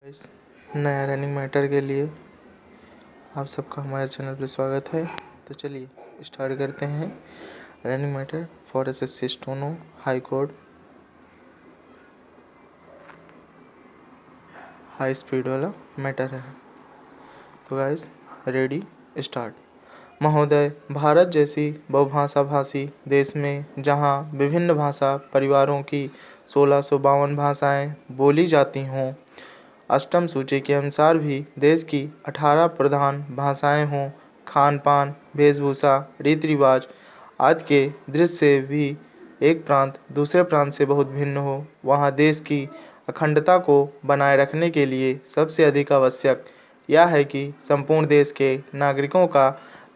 इस नया running matter के लिए आप सबका हमारे चैनल पर स्वागत है। तो चलिए स्टार्ट करते हैं। Running matter for SSC steno high court high speed वाला मैटर है। तो गाइस रेडी स्टार्ट। महोदय, भारत जैसी बहुभाषा भाषी देश में जहां विभिन्न भाषा परिवारों की 1652 भाषाएं बोली जाती हों, अष्टम सूची के अनुसार भी देश की 18 प्रधान भाषाएं हों, खान पान, वेशभूषा, रीति रिवाज आदि के दृश्य से भी एक प्रांत दूसरे प्रांत से बहुत भिन्न हो, वहाँ देश की अखंडता को बनाए रखने के लिए सबसे अधिक आवश्यक यह है कि संपूर्ण देश के नागरिकों का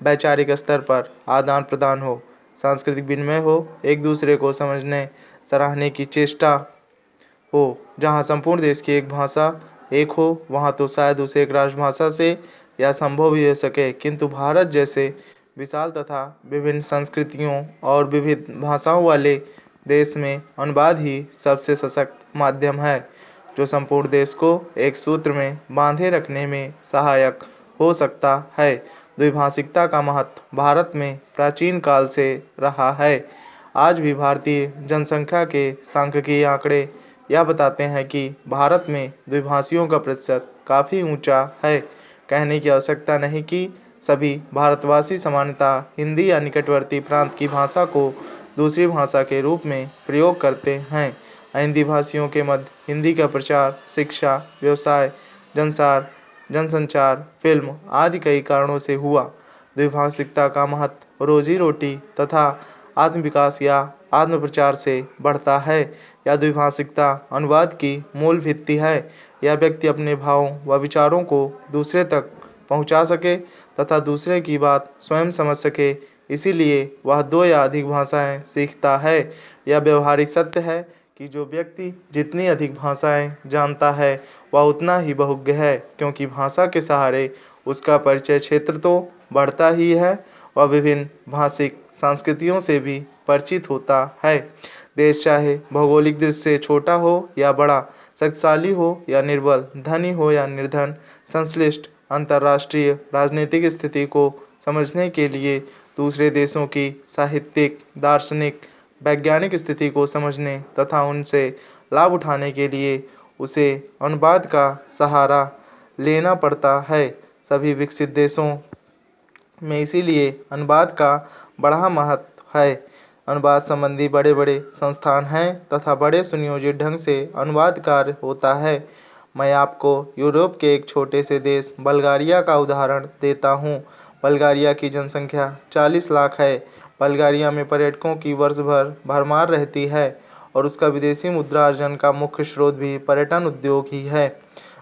वैचारिक स्तर पर आदान प्रदान हो, सांस्कृतिक विनिमय हो, एक दूसरे को समझने सराहने की चेष्टा हो। जहाँ संपूर्ण देश की एक भाषा एक हो, वहाँ तो शायद उसे एक राष्ट्रभाषा से यह संभव ही हो सके, किंतु भारत जैसे विशाल तथा विभिन्न संस्कृतियों और विविध भाषाओं वाले देश में अनुवाद ही सबसे सशक्त माध्यम है, जो संपूर्ण देश को एक सूत्र में बांधे रखने में सहायक हो सकता है। द्विभाषिकता का महत्व भारत में प्राचीन काल से रहा है। आज भी भारतीय जनसंख्या के सांख्यिकीय आंकड़े यह बताते हैं कि भारत में द्विभाषियों का प्रतिशत काफ़ी ऊंचा है। कहने की आवश्यकता नहीं कि सभी भारतवासी सामान्यतः हिंदी या निकटवर्ती प्रांत की भाषा को दूसरी भाषा के रूप में प्रयोग करते हैं। हिंदी भाषियों के मध्य हिंदी का प्रचार शिक्षा, व्यवसाय, जनसंचार, फिल्म आदि कई कारणों से हुआ। द्विभाषिकता का महत्व रोजी रोटी तथा आत्मविकास या आत्म प्रचार से बढ़ता है। यह द्विभाषिकता अनुवाद की मूल भित्ति है। यह व्यक्ति अपने भावों व विचारों को दूसरे तक पहुंचा सके तथा दूसरे की बात स्वयं समझ सके, इसीलिए वह 2 या अधिक भाषाएं सीखता है। यह व्यवहारिक सत्य है कि जो व्यक्ति जितनी अधिक भाषाएं जानता है वह उतना ही बहुज्ञ है, क्योंकि भाषा के सहारे उसका परिचय क्षेत्र तो बढ़ता ही है, वह विभिन्न भाषिक संस्कृतियों से भी परिचित होता है। देश चाहे भौगोलिक दृष्टि से छोटा हो या बड़ा, शक्तिशाली हो या निर्बल, धनी हो या निर्धन, संश्लिष्ट अंतर्राष्ट्रीय राजनीतिक स्थिति को समझने के लिए दूसरे देशों की साहित्यिक, दार्शनिक, वैज्ञानिक स्थिति को समझने तथा उनसे लाभ उठाने के लिए उसे अनुवाद का सहारा लेना पड़ता है। सभी विकसित देशों में इसीलिए अनुवाद का बड़ा महत्व है। अनुवाद संबंधी बड़े बड़े संस्थान हैं तथा बड़े सुनियोजित ढंग से अनुवाद कार्य होता है। मैं आपको यूरोप के एक छोटे से देश बल्गारिया का उदाहरण देता हूँ। बल्गारिया की जनसंख्या 40 लाख है। बल्गारिया में पर्यटकों की वर्ष भर भरमार रहती है और उसका विदेशी मुद्रा अर्जन का मुख्य स्रोत भी पर्यटन उद्योग ही है।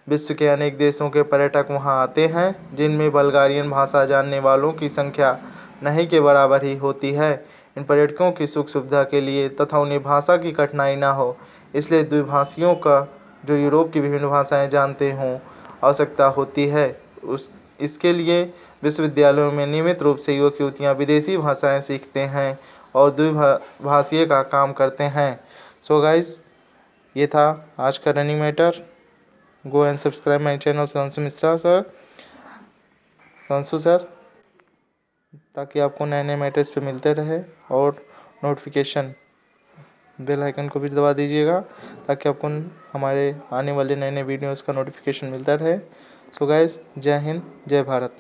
विश्व के अनेक देशों के पर्यटक वहां आते हैं, जिनमें बल्गारियन भाषा जानने वालों की संख्या नहीं के बराबर ही होती है। इन पर्यटकों की सुख सुविधा के लिए तथा उन्हें भाषा की कठिनाई ना हो, इसलिए द्विभाषियों का जो यूरोप की विभिन्न भाषाएं जानते हों आवश्यकता होती है। इसके लिए विश्वविद्यालयों में नियमित रूप से युवक युवतियाँ विदेशी भाषाएं सीखते हैं और द्विभाषीय का काम करते हैं। सो गाइस, ये था आज का running matter. Go and subscribe my channel Sanshu Mishra sir, Sanshu sir, ताकि आपको नए नए मैटर्स पे मिलते रहे। और नोटिफिकेशन बेल आइकन को भी दबा दीजिएगा ताकि आपको हमारे आने वाले नए नए वीडियोस का नोटिफिकेशन मिलता रहे। सो गाइस, जय हिंद, जय भारत।